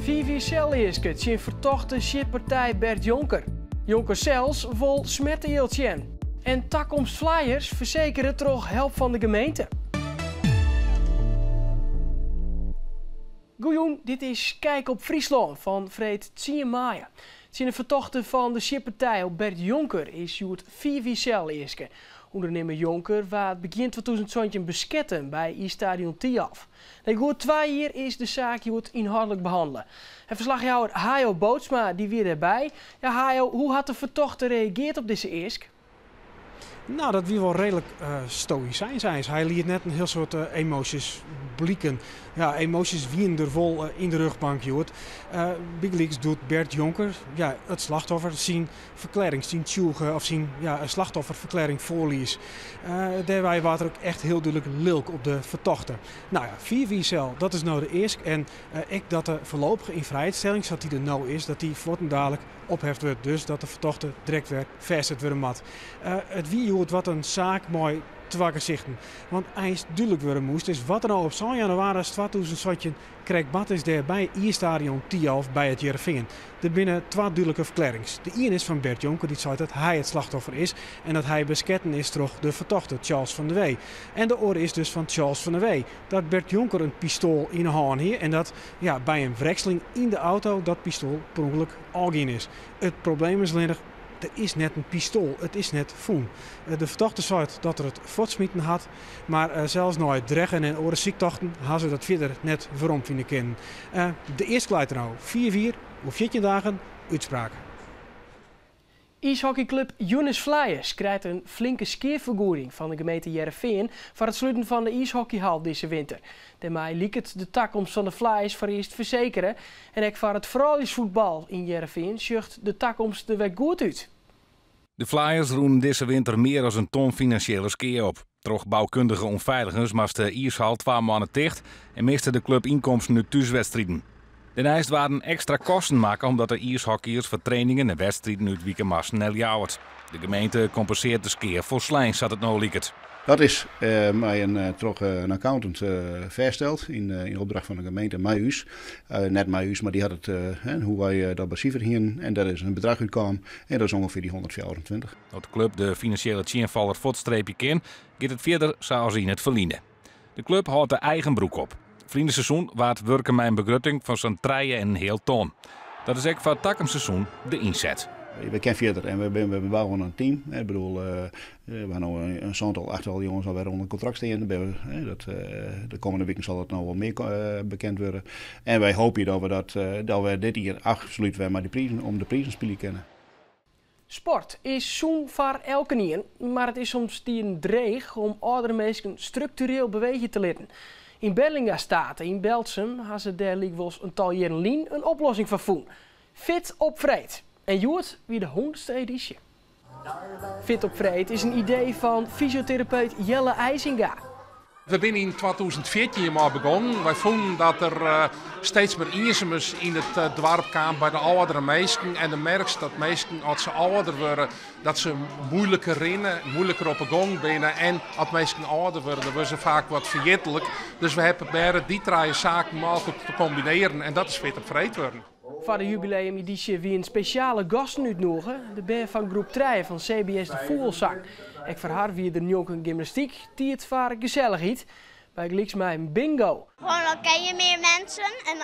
VV-Cel-eerske tjin vertochte shitpartij Bert Jonker. Jonker zelfs vol smetteheeltjen. En Takkomst Flyers verzekeren toch help van de gemeente. Goejoen, dit is Kijk op Friesland van Freed Tsiemaaien. Tjin de vertochte van de shitpartij op Bert Jonker is Joet VV-Cel-eerske. Ondernemer Jonker waar het begin 2020 besketten bij I-Stadion Tialf. Na goed 2 jaar is de zaak inhoudelijk behandelen. En verslaghouder Hajo Bootsma die weer erbij. Ja Hajo, hoe had de vertochte gereageerd op deze eersk? Nou, dat wie wel redelijk stoïcijns zijn. Hij liet net een heel soort emoties blikken. Ja, emoties wien er vol in de rugbank, joh. Big Leagues doet Bert Jonker, ja, het slachtoffer, zien verklaring, zien tjoegen of zien een slachtofferverklaring voorlies. Daarbij was er ook echt heel duidelijk lulk op de vertochte. Nou ja, VV-Cel, dat is nou de eerste. En ik dat de voorlopige in vrijstelling, zodat die er nou is, dat die voortdurend opheft wordt. Dus dat de vertochte direct weer vestigd worden mat. Het wie hoort wat een zaak mooi twee gezichten. Want hij is duidelijk worden moest. Dus wat er nou op 2 januari 2017 krijgt Bad is daar bij I-Stadion Tialf bij het Heerenveen. Er binnen 2 duidelijke verklarings. De ene is van Bert Jonker, die zei dat hij het slachtoffer is en dat hij besketten is door de vertochte Charles van der Wee. En de oor is dus van Charles van der Wee dat Bert Jonker een pistool in de hand heeft en dat bij een wrekseling in de auto dat pistool per ongeluk al in is. Het probleem is alleen er is net een pistool, het is net voen. De verdachte zei dat er het voortsmieten had, maar zelfs nooit dreggen en orenziektochten hadden ze dat verder net waarom vinden kennen. De eerste leidt nou 4-4, op 14 dagen, uitspraak. Ijshockeyclub Younes Flyers krijgt een flinke skeervergoeding van de gemeente Heerenveen voor het sluiten van de ijshockeyhal deze winter. Daarmee liek het de takkomst van de Flyers voor eerst verzekeren. En ook voor het vrouwensvoetbal in Heerenveen zucht de takkomst er weer goed uit. De Flyers roemen deze winter meer dan een ton financiële skeer op. Troch bouwkundige onveiligers moest de ijshal 2 maanden dicht en miste de club inkomsten uit thuiswedstrijden. Daarnaast waren extra kosten maken omdat de ijshockeyers voor trainingen en wedstrijden uit weekendmassen naar jouwert. De gemeente compenseert de skeer voor slijns, zat het nou lieket. Dat is mij een accountant vaststeld in opdracht van de gemeente Maïus. Net Maïus, maar die had het hoe wij dat becijferd hier. En daar is een bedrag uitgekomen en dat is ongeveer die 124. Dat de club de financiële tjinvaller voortstreepje ken, gaat het verder zoals in het verliezen. De club houdt de eigen broek op. Vriendenseizoen waard werken mijn begrutting van zo'n 3,5 ton. Dat is ook voor het takkensseizoen de inzet. We kennen verder en we bouwen een team. Ik bedoel, we hebben nu een aantal 8 jongens alweer onder contract staan. De komende weken zal dat nou wel meer bekend worden. En wij hopen dat we dit jaar absoluut weer maar om de prijzen spelen kunnen. Sport is zo'n voor elke nien, maar het is soms die een dreig om oudere mensen structureel bewegen te leren. In Bellinga-Staten in Belsum hebben ze daar wel een tal jaren een oplossing voor voen. Fit op Vreed. En Joert weer de 100ste editie. Fit op Vreed is een idee van fysiotherapeut Jelle IJzinga. We zijn in 2014 maar begonnen. Wij vonden dat er steeds meer inzamers in het dorp kwamen bij de oudere mensen. En dan merk je dat mensen als ze ouder worden, dat ze moeilijker rennen, moeilijker op de gang binnen. En als mensen ouder worden, dan worden ze vaak wat verjettelijk. Dus we hebben proberen die 3 zaken mogelijk te combineren en dat is Fit op Vreed worden. Voor de jubileumeditie wie een speciale gasten uitnodigen, de band van groep 3 van CBS de Vogelzang. Ik voor haar wie de jongen gymnastiek, die het vaak gezellig is. Bij gelijks mij een bingo. Gewoon dan ken je meer mensen en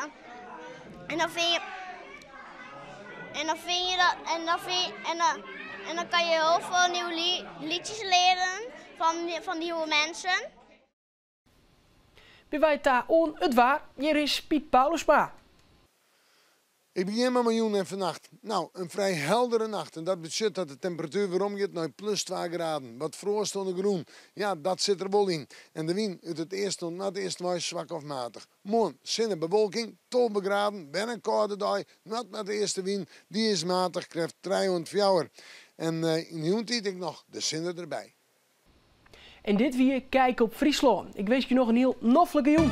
dan kan je heel veel nieuwe liedjes leren van nieuwe mensen. Bij wij daar on het waar, hier is Piet Paulusma. Ik begin met miljoen en vannacht. Nou, een vrij heldere nacht. En dat betekent dat de temperatuur weer omgaat naar plus 2 graden. Wat vroeger stond groen. Ja, dat zit er wel in. En de wind uit het eerste tot na het eerste was zwak of matig. Morgen, zinnen bewolking, 12 graden, ben een koude dag. Net met de eerste wind, die is matig, krijgt 304. En in de hoentijd ik nog de zinnen erbij. En dit weer Kijk op Friesland. Ik wens je nog een heel noffelijke jong.